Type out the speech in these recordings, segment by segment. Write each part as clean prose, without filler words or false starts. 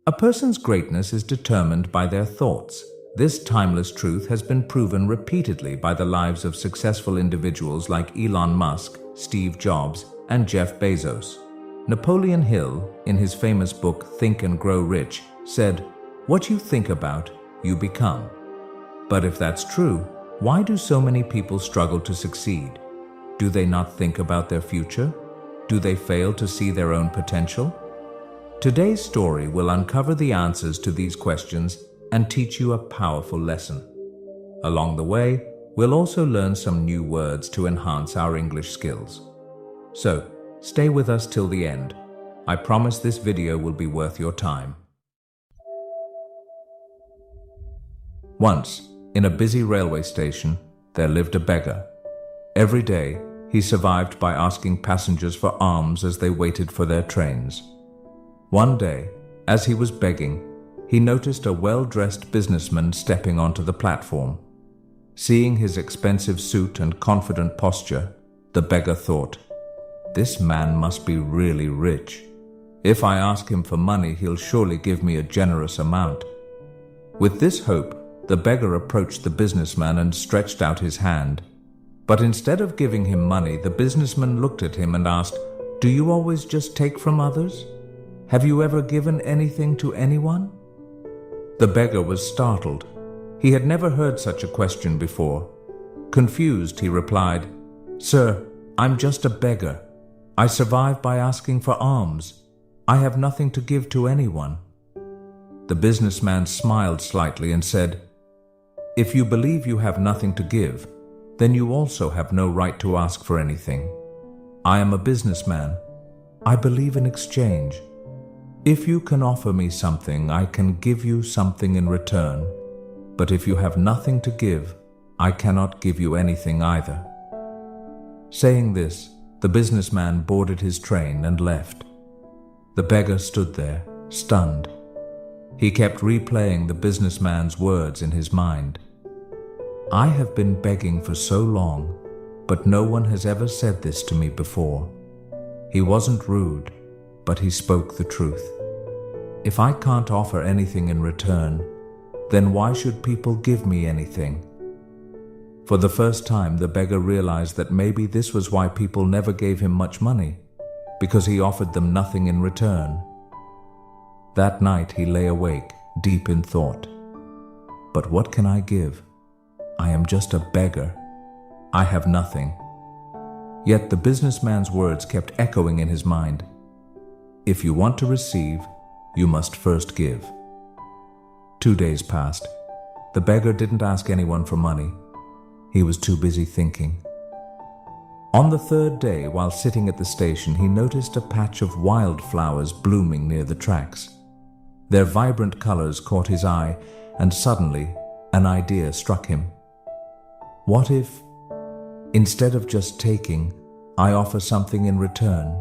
A person's greatness is determined by their thoughts. This timeless truth has been proven repeatedly by the lives of successful individuals like Elon Musk, Steve Jobs, and Jeff Bezos. Napoleon Hill, in his famous book Think and Grow Rich, said, "What you think about, you become." But if that's true, why do so many people struggle to succeed? Do they not think about their future? Do they fail to see their own potential? Today's story will uncover the answers to these questions and teach you a powerful lesson. Along the way, we'll also learn some new words to enhance our English skills. So, stay with us till the end. I promise this video will be worth your time. Once, in a busy railway station, there lived a beggar. Every day, he survived by asking passengers for alms as they waited for their trains. One day, as he was begging, he noticed a well-dressed businessman stepping onto the platform. Seeing his expensive suit and confident posture, the beggar thought, "This man must be really rich. If I ask him for money, he'll surely give me a generous amount." With this hope, the beggar approached the businessman and stretched out his hand. But instead of giving him money, the businessman looked at him and asked, "Do you always just take from others? Have you ever given anything to anyone?" The beggar was startled. He had never heard such a question before. Confused, he replied, "Sir, I'm just a beggar. I survive by asking for alms. I have nothing to give to anyone." The businessman smiled slightly and said, "If you believe you have nothing to give, then you also have no right to ask for anything. I am a businessman. I believe in exchange. If you can offer me something, I can give you something in return. But if you have nothing to give, I cannot give you anything either." Saying this, the businessman boarded his train and left. The beggar stood there, stunned. He kept replaying the businessman's words in his mind. "I have been begging for so long, but no one has ever said this to me before." He wasn't rude, but he spoke the truth. If I can't offer anything in return, then why should people give me anything? For the first time, the beggar realized that maybe this was why people never gave him much money, because he offered them nothing in return. That night he lay awake, deep in thought. "But what can I give? I am just a beggar. I have nothing." Yet the businessman's words kept echoing in his mind. "If you want to receive, you must first give." 2 days passed. The beggar didn't ask anyone for money. He was too busy thinking. On the third day, while sitting at the station, he noticed a patch of wildflowers blooming near the tracks. Their vibrant colors caught his eye, and suddenly, an idea struck him. What if, instead of just taking, I offer something in return?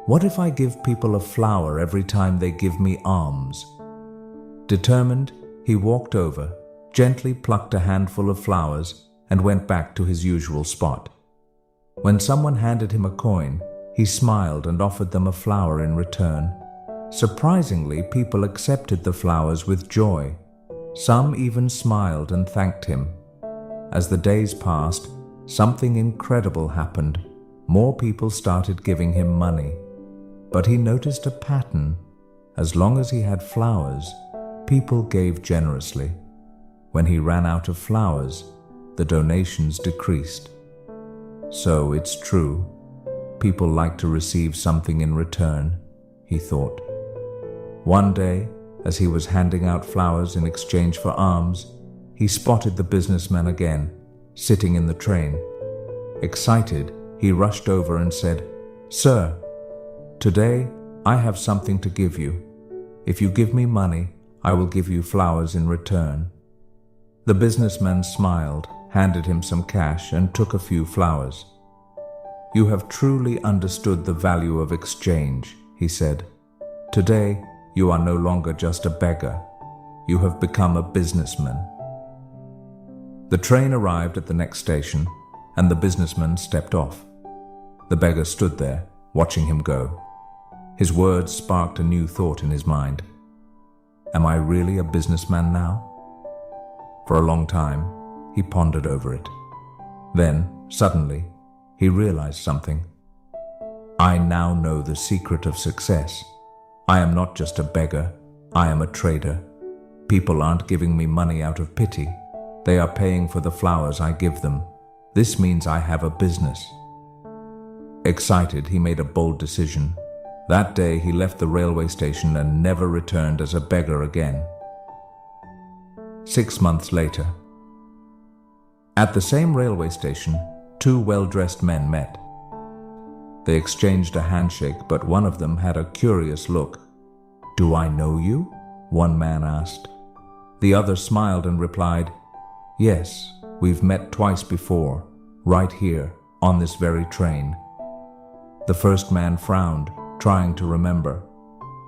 What if I give people a flower every time they give me alms? Determined, he walked over, gently plucked a handful of flowers, and went back to his usual spot. When someone handed him a coin, he smiled and offered them a flower in return. Surprisingly, people accepted the flowers with joy. Some even smiled and thanked him. As the days passed, something incredible happened. More people started giving him money. But he noticed a pattern. As long as he had flowers, people gave generously. When he ran out of flowers, the donations decreased. So it's true. People like to receive something in return, he thought. One day, as he was handing out flowers in exchange for alms, he spotted the businessman again, sitting in the train. Excited, he rushed over and said, "Sir, today I have something to give you. If you give me money, I will give you flowers in return." The businessman smiled, handed him some cash, and took a few flowers. "You have truly understood the value of exchange," he said. "Today, you are no longer just a beggar. You have become a businessman." The train arrived at the next station, and the businessman stepped off. The beggar stood there, watching him go. His words sparked a new thought in his mind. Am I really a businessman now? For a long time, he pondered over it. Then, suddenly, he realized something. I now know the secret of success. I am not just a beggar, I am a trader. People aren't giving me money out of pity. They are paying for the flowers I give them. This means I have a business. Excited, he made a bold decision. That day, he left the railway station and never returned as a beggar again. 6 months later, at the same railway station, two well-dressed men met. They exchanged a handshake, but one of them had a curious look. "Do I know you?" one man asked. The other smiled and replied, "Yes, we've met twice before, right here, on this very train." The first man frowned, trying to remember.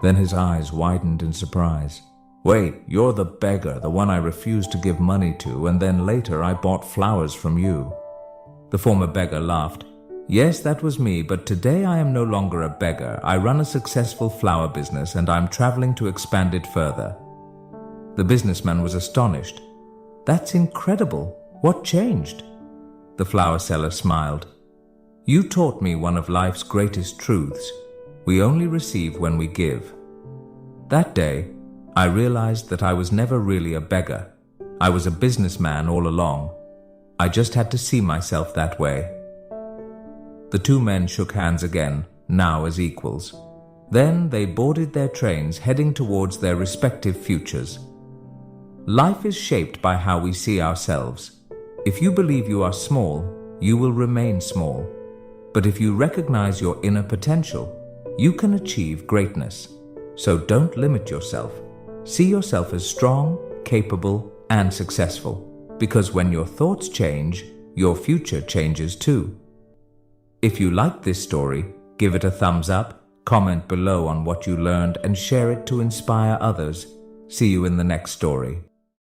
Then his eyes widened in surprise. "Wait, you're the beggar, the one I refused to give money to, and then later I bought flowers from you." The former beggar laughed. "Yes, that was me, but today I am no longer a beggar. I run a successful flower business and I'm traveling to expand it further." The businessman was astonished. "That's incredible. What changed?" The flower seller smiled. "You taught me one of life's greatest truths. We only receive when we give." That day, I realized that I was never really a beggar. I was a businessman all along. I just had to see myself that way. The two men shook hands again, now as equals. Then they boarded their trains, heading towards their respective futures. Life is shaped by how we see ourselves. If you believe you are small, you will remain small. But if you recognize your inner potential, you can achieve greatness. So don't limit yourself. See yourself as strong, capable, and successful. Because when your thoughts change, your future changes too. If you liked this story, give it a thumbs up, comment below on what you learned, and share it to inspire others. See you in the next story.